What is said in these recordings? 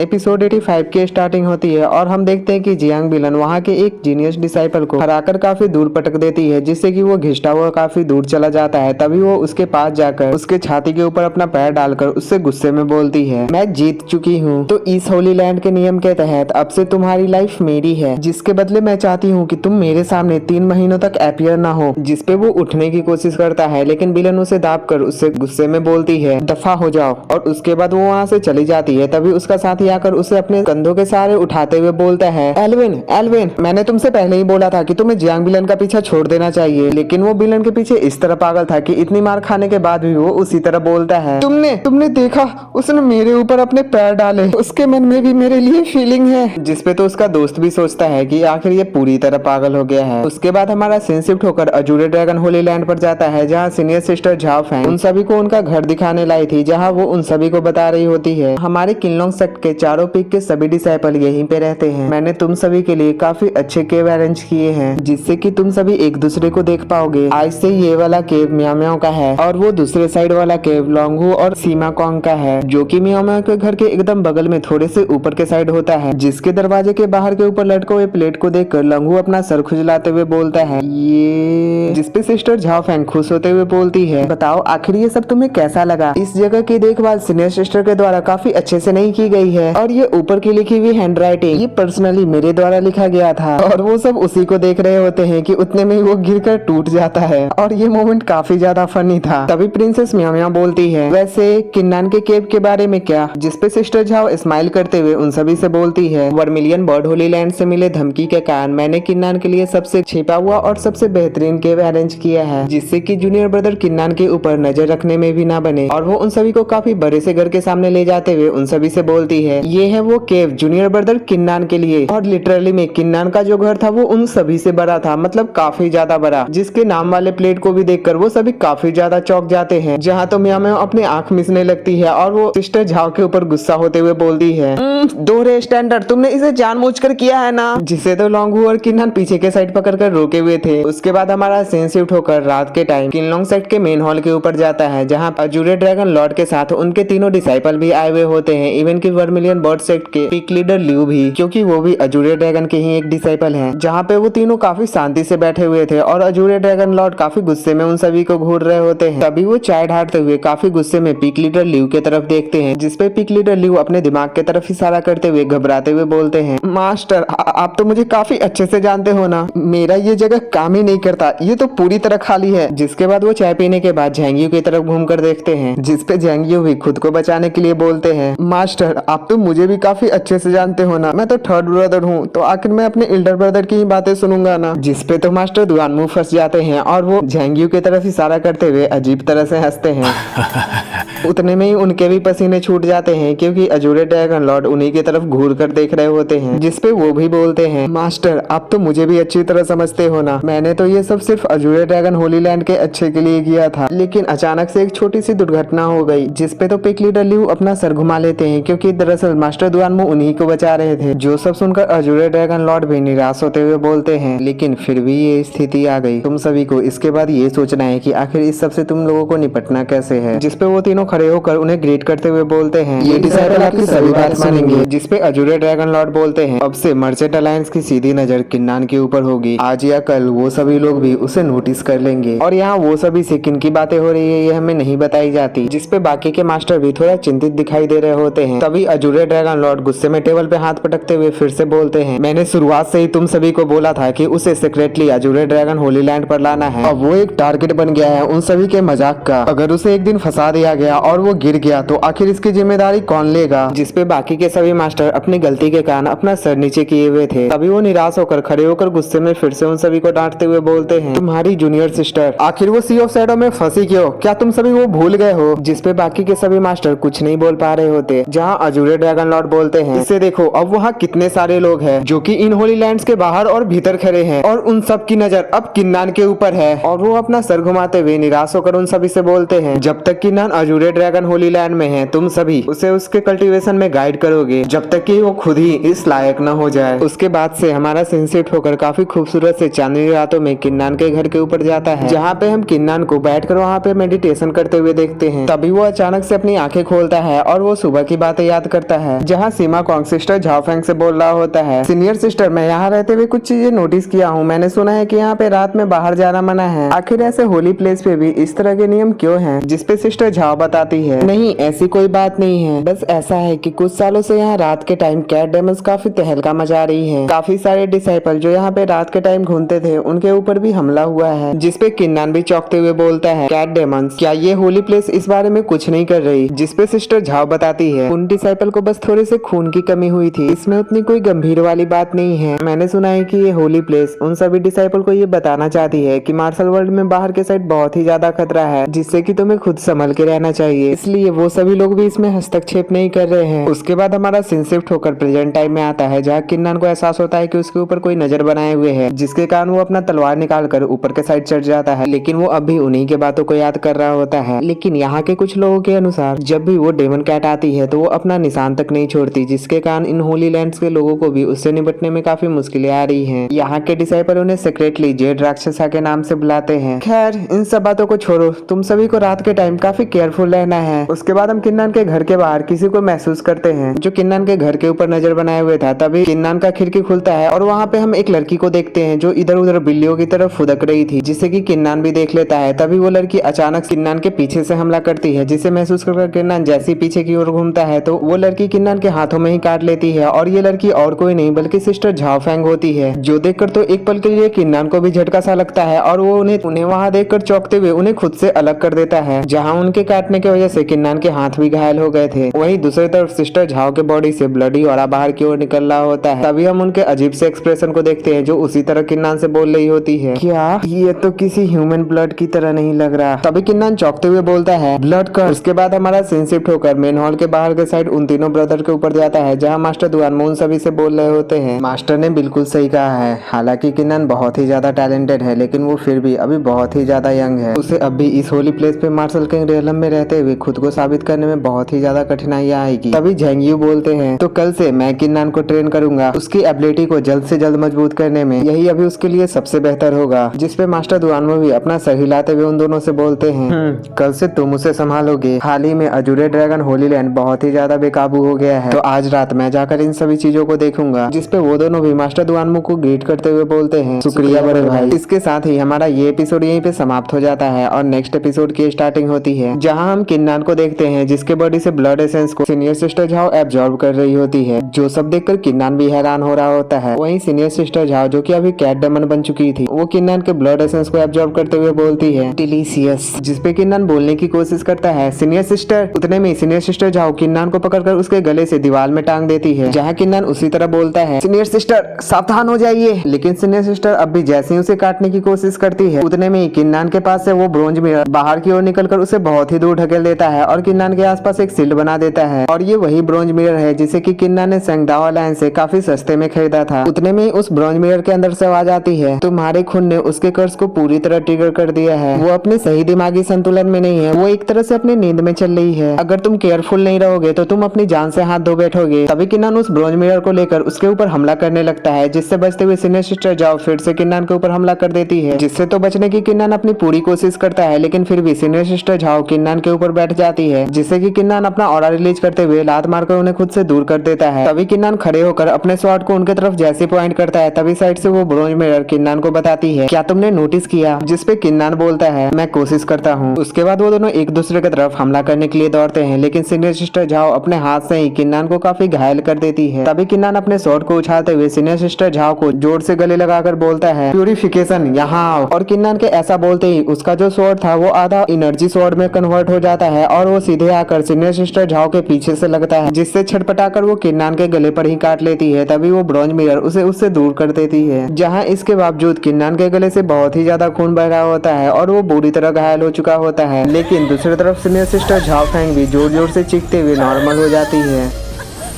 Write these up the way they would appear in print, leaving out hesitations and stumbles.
Episode 85 की starting होती है और हम देखते हैं कि जियांग बिलन वहाँ के एक जीनियस डिसाइपल को हराकर काफी दूर पटक देती है, जिससे कि वो घिसटा हुआ काफी दूर चला जाता है। तभी वो उसके पास जाकर उसके छाती के ऊपर अपना पैर डालकर उससे गुस्से में बोलती है, मैं जीत चुकी हूँ, तो इस होली लैंड के नियम के तहत अब से तुम्हारी लाइफ मेरी है, जिसके बदले मैं चाहती हूँ कि तुम मेरे सामने 3 महीनों तक अपीयर ना हो। जिसपे वो उठने की कोशिश करता है, लेकिन बिलन उसे दाब कर उससे गुस्से में बोलती है, दफा हो जाओ, और उसके बाद वो वहाँ से चली जाती है। तभी उसका साथी आकर उसे अपने कंधों के सहारे उठाते हुए बोलता है, एल्विन एल्विन, मैंने तुमसे पहले ही बोला था कि तुम्हें जियांग बिलन का पीछा छोड़ देना चाहिए। लेकिन वो बिलन के पीछे इस तरह पागल था कि इतनी मार खाने के बाद भी वो उसी तरह बोलता है, तुमने तुमने देखा, उसने मेरे ऊपर अपने पैर डाले, उसके मन में भी मेरे लिए फीलिंग है। जिसपे तो उसका दोस्त भी सोचता है कि आखिर ये पूरी तरह पागल हो गया है। उसके बाद हमारा सीन शिफ्ट होकर अजूरे ड्रैगन होली लैंड पर जाता है, जहाँ सीनियर सिस्टर झाओ फैंग उन सभी को उनका घर दिखाने लाई थी, जहाँ वो उन सभी को बता रही होती है, हमारे किनलोंग सेक्ट के चारों पीक के सभी डिसाइपल यहीं पे रहते हैं। मैंने तुम सभी के लिए काफी अच्छे केव अरेंज किए हैं, जिससे कि तुम सभी एक दूसरे को देख पाओगे। आज से ये वाला केव म्याओ म्याओ का है और वो दूसरे साइड वाला केव लोंगहू और सीमा कॉन्ग का है, जो कि म्याओ म्याओ के घर के एकदम बगल में थोड़े से ऊपर के साइड होता है। जिसके दरवाजे के बाहर के ऊपर लटके हुए प्लेट को देखकर लोंगहू अपना सर खुजलाते हुए बोलता है, ये। जिसपे सिस्टर झाओ फैंग खुश होते हुए बोलती है, बताओ आखिर ये सब तुम्हें कैसा लगा? इस जगह की देखभाल सीनियर सिस्टर के द्वारा काफी अच्छे से नहीं की गई है, और ये ऊपर की लिखी हुई हैंड राइटिंग ये पर्सनली मेरे द्वारा लिखा गया था। और वो सब उसी को देख रहे होते हैं कि उतने में वो गिरकर टूट जाता है, और ये मोमेंट काफी ज्यादा फनी था। तभी प्रिंसेस म्याओ म्याओ बोलती है, वैसे किन्नान के केव के बारे में क्या? जिसपे सिस्टर झाओ स्माइल करते हुए उन सभी से बोलती है, वर्मिलियन बर्ड होली लैंड से मिले धमकी के कारण मैंने किन्नान के लिए सबसे छिपा हुआ और सबसे बेहतरीन केव अरेंज किया है, जिससे कि जूनियर ब्रदर किन्नान के ऊपर नजर रखने में भी ना बने। और वो उन सभी को काफी बड़े से घर के सामने ले जाते हुए उन सभी से बोलती है, ये है वो केव जूनियर ब्रदर किन्नान के लिए। और लिटरली में किन्नान का जो घर था वो उन सभी से बड़ा था, मतलब काफी ज्यादा बड़ा, जिसके नाम वाले प्लेट को भी देखकर वो सभी काफी ज्यादा चौंक जाते हैं। जहाँ तो म्याओ म्याओ अपनी आंख मिसने लगती है और वो सिस्टर झाओ के ऊपर गुस्सा होते हुए बोलती है, दोहरे स्टैंडर्ड, तुमने इसे जानबूझकर किया है ना? जिसे तो लोंगहू और किन्नान पीछे के साइड पकड़कर रोके हुए थे। उसके बाद हमारा सीन शिफ्ट होकर रात के टाइम किनलोंग सेक्ट के मेन हॉल के ऊपर जाता है, जहाँ अजूरे ड्रैगन लॉर्ड के साथ उनके तीनों डिसाइपल भी आए हुए होते हैं, इवन की वर्मिलियन बर्ड सेक्ट के पीक लीडर लिू भी, क्योंकि वो भी अजूरे ड्रैगन के ही एक डिसाइपल हैं। जहाँ पे वो तीनों काफी शांति से बैठे हुए थे और अजूरे ड्रैगन लॉर्ड काफी गुस्से में उन सभी को घूर रहे होते हैं। तभी वो चाय ढारते हुए काफी गुस्से में पीक लीडर लिू के तरफ देखते हैं, जिसपे पीक लीडर लिू अपने दिमाग के तरफ इशारा करते हुए घबराते हुए बोलते हैं, मास्टर आप तो मुझे काफी अच्छे से जानते हो ना, मेरा ये जगह काम ही नहीं करता, ये तो पूरी तरह खाली है। जिसके बाद वो चाय पीने के बाद झांगियो की तरफ घूमकर देखते हैं, जिसपे झांगियो भी खुद को बचाने के लिए बोलते हैं, मास्टर आप तो मुझे भी काफी अच्छे से जानते हो ना, मैं तो थर्ड ब्रदर हूँ, तो आखिर मैं अपने एल्डर ब्रदर की ही बातें सुनूंगा ना। जिसपे तो मास्टर दुआन मुंह फंस जाते हैं और वो झांगियो की तरफ इशारा करते हुए अजीब तरह से हंसते हैं। उतने में ही उनके भी पसीने छूट जाते हैं, क्योंकि अजूरे ड्रैगन लॉर्ड उन्हीं की तरफ घूर कर देख रहे होते हैं। जिसपे वो भी बोलते हैं, मास्टर आप तो मुझे भी अच्छी तरह समझते हो ना, मैंने तो ये सब सिर्फ अजूरे ड्रैगन होली लैंड के अच्छे के लिए किया था, लेकिन अचानक से एक छोटी सी दुर्घटना हो गई। जिसपे तो पिक लीडर लिू अपना सर घुमा लेते हैं, क्योंकि दरअसल मास्टर दुआनमू उन्हीं को बचा रहे थे। जो सब सुनकर अजूरे ड्रैगन लॉर्ड भी निराश होते हुए बोलते हैं, लेकिन फिर भी ये स्थिति आ गई, तुम सभी को इसके बाद ये सोचना है कि आखिर इस सब से तुम लोगों को निपटना कैसे है। जिसपे वो तीनों खड़े होकर उन्हें ग्रीट करते हुए बोलते हैं, ये डिसाइपल आपकी सभी बात मानेंगे। जिसपे अजूरे ड्रैगन लॉर्ड बोलते हैं, अब से मर्चेंट अलायंस की सीधी नजर किन्नान के ऊपर होगी, आज या कल वो सभी लोग भी उसे नोटिस कर लेंगे, और यहाँ वो सभी से किन की बातें हो रही है ये हमें नहीं बताई जाती। जिसपे बाकी के मास्टर भी थोड़ा चिंतित दिखाई दे रहे होते हैं। तभी अजूरे ड्रैगन लॉर्ड गुस्से में टेबल पे हाथ पटकते हुए फिर से बोलते हैं, मैंने शुरुआत से ही तुम सभी को बोला था कि उसे सीक्रेटली अजूरे ड्रैगन होली लैंड पर लाना है। अब वो एक टारगेट बन गया है उन सभी के मजाक का। अगर उसे एक दिन फंसा दिया गया और वो गिर गया तो आखिर इसकी जिम्मेदारी कौन लेगा? जिसपे बाकी के सभी मास्टर अपनी गलती के कारण अपना सर नीचे किए हुए थे। तभी वो निराश होकर खड़े होकर गुस्से में फिर से उन सभी को डांटते हुए बोलते हैं, तुम्हारी जूनियर सिस्टर आखिर वो सी ऑफ शैडो में फंसी क्यों? क्या तुम सभी वो भूल गए हो? जिसपे बाकी के सभी मास्टर कुछ नहीं बोल पा रहे होते। जहाँ अजूरे ड्रैगन लॉर्ड बोलते हैं, इससे देखो अब वहाँ कितने सारे लोग हैं जो कि इन होली लैंड्स के बाहर और भीतर खड़े हैं, और उन सब की नजर अब किन्नान के ऊपर है। और वो अपना सर घुमाते हुए निराश होकर उन सभी से बोलते हैं, जब तक किन्नान अजूरे ड्रैगन होली लैंड में है तुम सभी उसे उसके कल्टीवेशन में गाइड करोगे, जब तक कि वो खुद ही इस लायक न हो जाए। उसके बाद से हमारा सीन शिफ्ट होकर काफी खूबसूरत से चांदनी रातों में किन्नान के घर के ऊपर जाता है, जहाँ पे हम किन्नान को बैठकर वहाँ पे मेडिटेशन करते हुए देखते हैं। तभी वो अचानक से अपनी आंखें खोलता है और वो सुबह की बातें याद करते करता है, जहाँ सीमा कॉन्ग सिस्टर झाओ फेंग से बोल रहा होता है, सीनियर सिस्टर मैं यहाँ रहते हुए कुछ चीजें नोटिस किया हूँ। मैंने सुना है कि यहाँ पे रात में बाहर जाना मना है। आखिर ऐसे होली प्लेस पे भी इस तरह के नियम क्यों हैं? जिसपे सिस्टर झाओ बताती है, नहीं ऐसी कोई बात नहीं है, बस ऐसा है कि कुछ सालों से यहाँ रात के टाइम कैट डेमंस काफी तहलका मचा रही है। काफी सारे डिसाइपल जो यहाँ पे रात के टाइम घूमते थे उनके ऊपर भी हमला हुआ है, जिसपे किन्नान भी चौंकते हुए बोलता है, कैट डेमंस, क्या ये होली प्लेस इस बारे में कुछ नहीं कर रही? जिसपे सिस्टर झाओ बताती है, उन डिसाइपल को बस थोड़े से खून की कमी हुई थी, इसमें उतनी कोई गंभीर वाली बात नहीं है। मैंने सुना है कि ये होली प्लेस उन सभी डिसाइपल को ये बताना चाहती है कि मार्शल वर्ल्ड में बाहर के साइड बहुत ही ज्यादा खतरा है, जिससे कि तुम्हें खुद संभल के रहना चाहिए, इसलिए वो सभी लोग भी इसमें हस्तक्षेप नहीं कर रहे हैं। उसके बाद हमारा सीन शिफ्ट होकर प्रेजेंट टाइम में आता है, जहाँ किन्नान को एहसास होता है कि उसके ऊपर कोई नजर बनाए हुए है, जिसके कारण वो अपना तलवार निकाल कर ऊपर के साइड चढ़ जाता है, लेकिन वो अभी उन्हीं के बातों को याद कर रहा होता है। लेकिन यहाँ के कुछ लोगों के अनुसार जब भी वो डेमन कैट आती है तो वो अपना निशान तक नहीं छोड़ती, जिसके कारण इन होली लैंड्स के लोगों को भी उससे निपटने में काफी मुश्किलें आ रही हैं। यहाँ के डिसाइपल उन्हें सीक्रेटली जेड राक्षसा के नाम से बुलाते हैं। खैर इन सब बातों को छोड़ो, तुम सभी को रात के टाइम काफी केयरफुल रहना है। उसके बाद हम किन्नान के घर के बाहर किसी को महसूस करते हैं जो किन्नान के घर के ऊपर नजर बनाए हुए था। तभी किन्नान का खिड़की खुलता है और वहाँ पे हम एक लड़की को देखते हैं जो इधर उधर बिल्लियों की तरफ फुदक रही थी, जिसे कि किन्नान भी देख लेता है। तभी वो लड़की अचानक किन्नान के पीछे से हमला करती है, जिसे महसूस कर किन्नान जैसे पीछे की ओर घूमता है तो वो लड़की किन्नान के हाथों में ही काट लेती है। और ये लड़की और कोई नहीं बल्कि सिस्टर झाओ फेंग होती है, जो देखकर तो एक पल के लिए किन्नान को भी झटका सा लगता है और वो उन्हें वहाँ देखकर चौंकते हुए उन्हें खुद से अलग कर देता है, जहाँ उनके काटने की वजह से किन्नान के हाथ भी घायल हो गए थे। वहीं दूसरी तरफ सिस्टर झाओ के बॉडी से ब्लडी और बाहर की ओर निकल रहा होता है। तभी हम उनके अजीब से एक्सप्रेशन को देखते हैं जो उसी तरह किन्नान से बोल रही होती है, क्या ये तो किसी ह्यूमन ब्लड की तरह नहीं लग रहा। तभी किन्नान चौंकते हुए बोलता है, ब्लड कर। उसके बाद हमारा सीन शिफ्ट होकर मेन हॉल के बाहर के साइड उन तीनों ब्रदर के ऊपर जाता है, जहाँ मास्टर दुआन उन सभी से बोल रहे होते हैं। मास्टर ने बिल्कुल सही कहा है, हालांकि किन्नान बहुत ही ज्यादा टैलेंटेड है, लेकिन वो फिर भी अभी बहुत ही ज्यादा यंग है। उसे अभी इस होली प्लेस पे मार्शल किंग रियलम में रहते हुए खुद को साबित करने में बहुत ही ज्यादा कठिनाइयां आएगी। तभी झेंगयू बोलते हैं, तो कल से मैं किन्नान को ट्रेन करूंगा, उसकी एबिलिटी को जल्द से जल्द मजबूत करने में, यही अभी उसके लिए सबसे बेहतर होगा। जिसपे मास्टर दुआनमो भी अपना सर हिलाते हुए उन दोनों से बोलते हैं, कल से तुम उसे संभालोगे। हाल ही में अजूरे ड्रैगन होली लैंड बहुत ही ज्यादा बेकाबू हो गया है, तो आज रात मैं जाकर इन सभी चीजों को देखूंगा। जिसपे वो दोनों भी मास्टर दुआनमो को ग्रीट करते हुए बोलते हैं, शुक्रिया बड़े भाई। इसके साथ ही हमारा ये एपिसोड यहीं पे समाप्त हो जाता है और नेक्स्ट एपिसोड की स्टार्टिंग होती है, जहाँ हम किन्नान को देखते हैं जिसके बॉडी से ब्लड एसेंस को सीनियर सिस्टर झाओ एब्जॉर्ब कर रही होती है, जो सब देखकर किन्नान भी हैरान हो रहा होता है। वहीं सीनियर सिस्टर झाओ जो कि अभी कैट डेमन बन चुकी थी, वो किन्नान के ब्लड एसेंस को एब्जॉर्ब करते हुए बोलती है, डिलीशियस। जिसपे किन्नान बोलने की कोशिश करता है, सीनियर सिस्टर। उतने में सीनियर सिस्टर झाओ किन्नान को पकड़कर उसके गले से दीवार में टांग देती है, जहाँ किन्नान उसी तरह बोलता है, सीनियर सिस्टर सावधान हो जाइए। लेकिन सीनियर सिस्टर अब भी जैसे ही उसे काटने की कोशिश करती है, उतने में ही किन्नान के पास से वो ब्रोंज मिरर बाहर की ओर निकलकर उसे बहुत ही दूर ढकेल देता है और किन्नान के आसपास एक शील्ड बना देता है। और ये वही ब्रोंज मिरर है जिसे कि किन्नान ने सेंगडाओ अलायंस से काफी सस्ते में खरीदा था। उतने में उस ब्रोंज मिरर के अंदर से आवाज आती है, तुम्हारे खून ने उसके कर्ज को पूरी तरह ट्रिगर कर दिया है, वो अपने सही दिमागी संतुलन में नहीं है, वो एक तरह से अपनी नींद में चल रही है। अगर तुम केयरफुल नहीं रहोगे तो तुम अपनी जान से हाथ धो बैठोगे। तभी किन्नान उस ब्रोंज मिरर को लेकर उसके ऊपर हमला करने लगता है, जिससे बचते हुए सीनियर सिस्टर झाओ फिर से किन्नान के ऊपर हमला कर देती है, जिससे तो बचने की किन्नान अपनी पूरी कोशिश करता है, लेकिन फिर भी सीनियर सिस्टर झाओ किन्नान के ऊपर बैठ जाती है, जिससे कि किन्नान अपना ऑरा रिलीज करते हुए लात मारकर उन्हें खुद से दूर कर देता है। तभी किन्नान खड़े होकर अपने स्वॉर्ड को उनके तरफ जैसे पॉइंट करता है, तभी साइड से वो ब्रोंज मिरर किन्नान को बताती है, क्या तुमने नोटिस किया? जिसपे किन्नान बोलता है, मैं कोशिश करता हूँ। उसके बाद वो दोनों एक दूसरे की तरफ हमला करने के लिए दौड़ते हैं, लेकिन सीनियर सिस्टर झाओ अपने हाथ से ही किन्नान को काफी घायल कर देती है। तभी किन्नान अपने स्वॉर्ड को उछालते हुए सीनियर सिस्टर झाओ को जोर से गले लगाकर बोलता है, प्यूरिफिकेशन यहाँ आओ। और किन्नान के ऐसा बोलते ही उसका जो स्वॉर्ड था वो आधा एनर्जी स्वॉर्ड में कन्वर्ट हो जाता है और वो सीधे आकर सीनियर सिस्टर झाओ के पीछे से लगता है, जिससे छटपटाकर वो किन्नान के गले पर ही काट लेती है। तभी वो ब्रोंज मिरर उसे उससे दूर कर देती है, जहाँ इसके बावजूद किन्नान के गले से बहुत ही ज्यादा खून बह रहा होता है और वो बुरी तरह घायल हो चुका होता है। लेकिन दूसरी तरफ सीनियर सिस्टर झाओ फेंग भी जोर जोर से चीखते हुए नॉर्मल हो जाती है।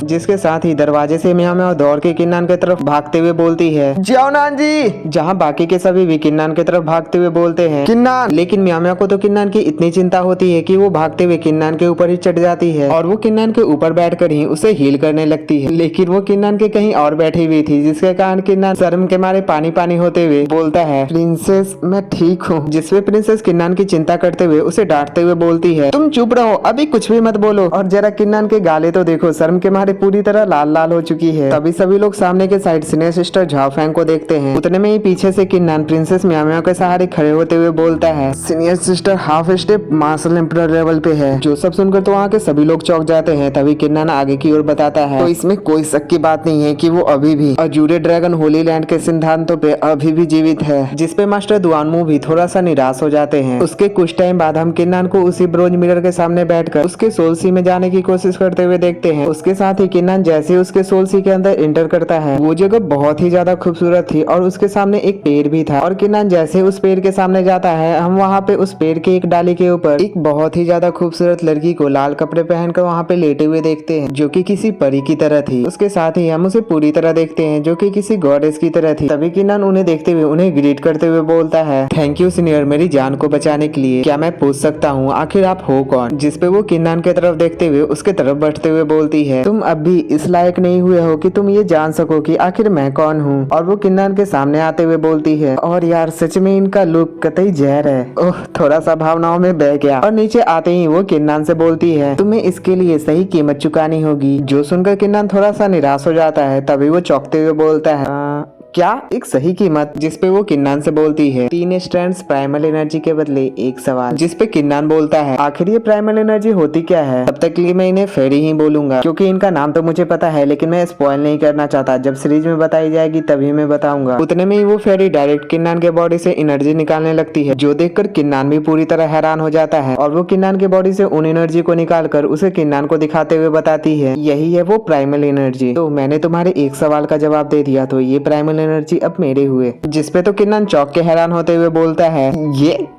जिसके साथ ही दरवाजे से म्याओ म्याओ दौड़ के किन्नान की तरफ भागते हुए बोलती है जियाओनान जी, जहाँ बाकी के सभी भी किन्नान की तरफ भागते हुए बोलते हैं किन्नान। लेकिन म्याओ म्याओ को तो किन्नान की इतनी चिंता होती है कि वो भागते हुए किन्नान के ऊपर ही चढ़ जाती है और वो किन्नान के ऊपर बैठकर ही उसे हील करने लगती है। लेकिन वो किन्नान के कहीं और बैठी हुई थी, जिसके कारण किन्नान शर्म के मारे पानी पानी होते हुए बोलता है प्रिंसेस मैं ठीक हूँ। जिसपे प्रिंसेस किन्नान की चिंता करते हुए उसे डांटते हुए बोलती है तुम चुप रहो, अभी कुछ भी मत बोलो। और जरा किन्नान के गाले तो देखो, शर्म के मारे पूरी तरह लाल लाल हो चुकी है। तभी सभी लोग सामने के side senior sister Zhao Fang को देखते हैं। उतने में ही पीछे से किन्नान प्रिंसेस म्याओ म्याओ के सहारे खड़े होते हुए बोलता है senior sister half step martial emperor level पे है। जो सब सुनकर तो वहाँ के सभी लोग चौंक जाते हैं। तभी किन्नान आगे की ओर बताता है तो इसमें कोई शक की बात नहीं है कि वो अभी भी अजूरे ड्रैगन होली लैंड के सिद्धांतों पे अभी भी जीवित है। जिसपे मास्टर दुआनमू भी थोड़ा सा निराश हो जाते हैं। उसके कुछ टाइम बाद हम किन्नान को उसी ब्रोंज मिरर के सामने बैठकर उसके सोल सी में जाने की कोशिश करते हुए देखते हैं। उसके साथ ही किन्नान जैसे उसके सोल सी के अंदर एंटर करता है, वो जगह बहुत ही ज्यादा खूबसूरत थी और उसके सामने एक पेड़ भी था। और किन्नान जैसे उस पेड़ के सामने जाता है, हम वहाँ पे उस पेड़ के एक डाली के ऊपर एक बहुत ही ज्यादा खूबसूरत लड़की को लाल कपड़े पहनकर वहाँ पे लेटे हुए देखते हैं, जो कि किसी परी की तरह थी। उसके साथ ही हम उसे पूरी तरह देखते हैं, जो कि किसी गॉडेस की तरह थी। तभी किन्नान उन्हें देखते हुए उन्हें ग्रीट करते हुए बोलता है थैंक यू सीनियर, मेरी जान को बचाने के लिए। क्या मैं पूछ सकता हूँ आखिर आप हो कौन? जिसपे वो किन्नान की तरफ देखते हुए उसके तरफ बढ़ते हुए बोलती है तुम अब भी इस लायक नहीं हुए हो कि तुम ये जान सको कि आखिर मैं कौन हूँ। और वो किन्नान के सामने आते हुए बोलती है और यार सच में इनका लुक कतई जहर है। ओह, थोड़ा सा भावनाओं में बह गया। और नीचे आते ही वो किन्नान से बोलती है तुम्हें इसके लिए सही कीमत चुकानी होगी। जो सुनकर किन्नान थोड़ा सा निराश हो जाता है। तभी वो चौंकते हुए बोलता है क्या एक सही कीमत? जिसपे वो किन्नान से बोलती है 3 स्ट्रैंड्स प्राइमल एनर्जी के बदले एक सवाल। जिसपे किन्नान बोलता है आखिर ये प्राइमल एनर्जी होती क्या है? तब तक के लिए मैं इन्हें फेरी ही बोलूंगा, क्योंकि इनका नाम तो मुझे पता है लेकिन मैं स्पॉइल नहीं करना चाहता। जब सीरीज में बताई जाएगी तभी मैं बताऊंगा। उतने में ही वो फेरी डायरेक्ट किन्नान के बॉडी से एनर्जी निकालने लगती है, जो देखकर किन्नान भी पूरी तरह हैरान हो जाता है। और वो किन्नान के बॉडी से उन एनर्जी को निकाल कर उसे किन्नान को दिखाते हुए बताती है यही है वो प्राइमल एनर्जी। तो मैंने तुम्हारे एक सवाल का जवाब दे दिया, तो ये प्राइमल एनर्जी अब मेरे हुए। जिसपे तो किन्नान चौंक के हैरान होते हुए बोलता है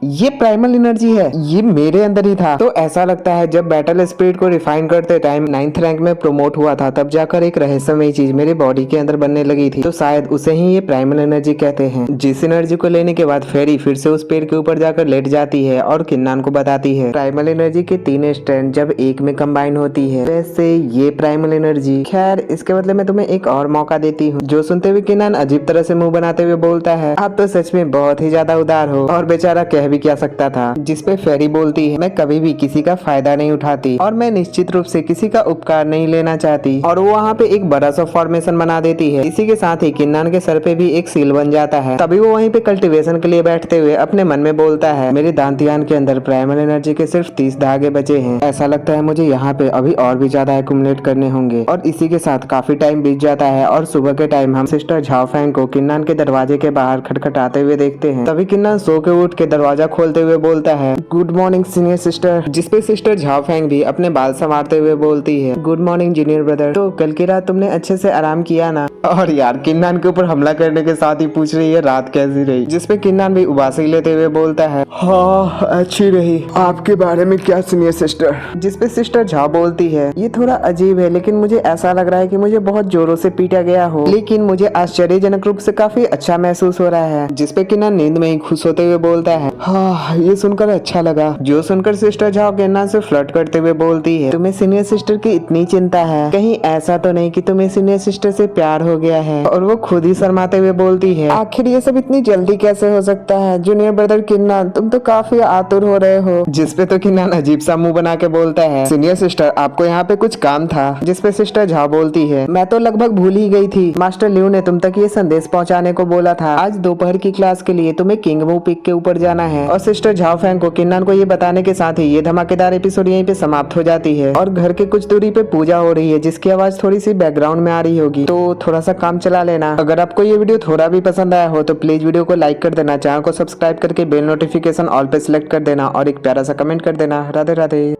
ये प्राइमल एनर्जी है, ये मेरे अंदर ही था। तो ऐसा लगता है जब बैटल स्पिरिट को रिफाइन करते टाइम 9th रैंक में प्रमोट हुआ था, तब जाकर एक रहस्यमय चीज मेरे बॉडी के अंदर बनने लगी थी। तो शायद उसे ही ये प्राइमल एनर्जी कहते हैं। जिस एनर्जी को लेने के बाद फेरी फिर से उस पेड़ के ऊपर जाकर लेट जाती है और किन्नान को बताती है प्राइमल एनर्जी के 3 स्ट्रैंड जब एक में कंबाइन होती है वैसे ये प्राइमल एनर्जी। खैर इसके बदले में तुम्हें एक और मौका देती हूँ। जो सुनते हुए किन्नान अजीब तरह से मुंह बनाते हुए बोलता है आप तो सच में बहुत ही ज्यादा उदार हो। और बेचारा कह भी क्या सकता था। जिसपे फेरी बोलती है मैं कभी भी किसी का फायदा नहीं उठाती और मैं निश्चित रूप से किसी का उपकार नहीं लेना चाहती। और वो वहाँ पे एक बड़ा सा फॉर्मेशन बना देती है। इसी के साथ ही किन्नान के सर पे भी एक सील बन जाता है। तभी वो वहीं पे कल्टीवेशन के लिए बैठते हुए अपने मन में बोलता है मेरे दांतियान के अंदर प्राइमल एनर्जी के सिर्फ 30 धागे बचे हैं। ऐसा लगता है मुझे यहाँ पे अभी और भी ज्यादा एक्युमुलेट करने होंगे। और इसी के साथ काफी टाइम बीत जाता है और सुबह के टाइम हम सिस्टर झाओ फैंग को किन्नान के दरवाजे के बाहर खटखटाते हुए देखते हैं। तभी किन्नान सो के उठ के दरवाजा खोलते हुए बोलता है गुड मॉर्निंग सीनियर सिस्टर। जिसपे सिस्टर झाओ फैंग भी अपने बाल संवारते हुए बोलती है गुड मॉर्निंग जूनियर ब्रदर। तो कल की रात तुमने अच्छे से आराम किया ना? और यार किन्नान के ऊपर हमला करने के साथ ही पूछ रही है रात कैसी रही। जिसपे किन्नान भी उबासी लेते हुए बोलता है हाँ अच्छी रही, आपके बारे में क्या सीनियर सिस्टर? जिसपे सिस्टर झाओ बोलती है ये थोड़ा अजीब है लेकिन मुझे ऐसा लग रहा है कि मुझे बहुत जोरों से पीटा गया हो, लेकिन मुझे आश्चर्यजनक रूप से काफी अच्छा महसूस हो रहा है। जिसपे किन्नान नींद में ही खुश होते हुए बोलता है हाँ ये सुनकर अच्छा लगा। जो सुनकर सिस्टर झाओ किन्नान से फ्लर्ट करते हुए बोलती है तुम्हें सीनियर सिस्टर की इतनी चिंता है, कहीं ऐसा तो नहीं कि तुम्हें सीनियर सिस्टर से प्यार हो गया है? और वो खुद ही शर्माते हुए बोलती है आखिर ये सब इतनी जल्दी कैसे हो सकता है जूनियर ब्रदर किन्नान, तुम तो काफी आतुर हो रहे हो। जिसपे तो किन्नान अजीब सा मुंह बना के बोलता है सीनियर सिस्टर आपको यहाँ पे कुछ काम था। जिसपे सिस्टर झाओ बोलती है मैं तो लगभग भूल ही गई थी, मास्टर लियू ने तुम तक ये संदेश पहुँचाने को बोला था। आज दोपहर की क्लास के लिए तुम्हें किंग वू पिक के ऊपर जाना है। और सिस्टर झाओ फैंग को किन्नान को ये बताने के साथ ही ये धमाकेदार एपिसोड यहीं पे समाप्त हो जाती है। और घर के कुछ दूरी पे पूजा हो रही है जिसकी आवाज थोड़ी सी बैकग्राउंड में आ रही होगी, तो थोड़ा सा काम चला लेना। अगर आपको ये वीडियो थोड़ा भी पसंद आया हो तो प्लीज वीडियो को लाइक कर देना, चैनल को सब्सक्राइब करके बेल नोटिफिकेशन ऑल पे सिलेक्ट कर देना और एक प्यारा सा कमेंट कर देना। राधे राधे।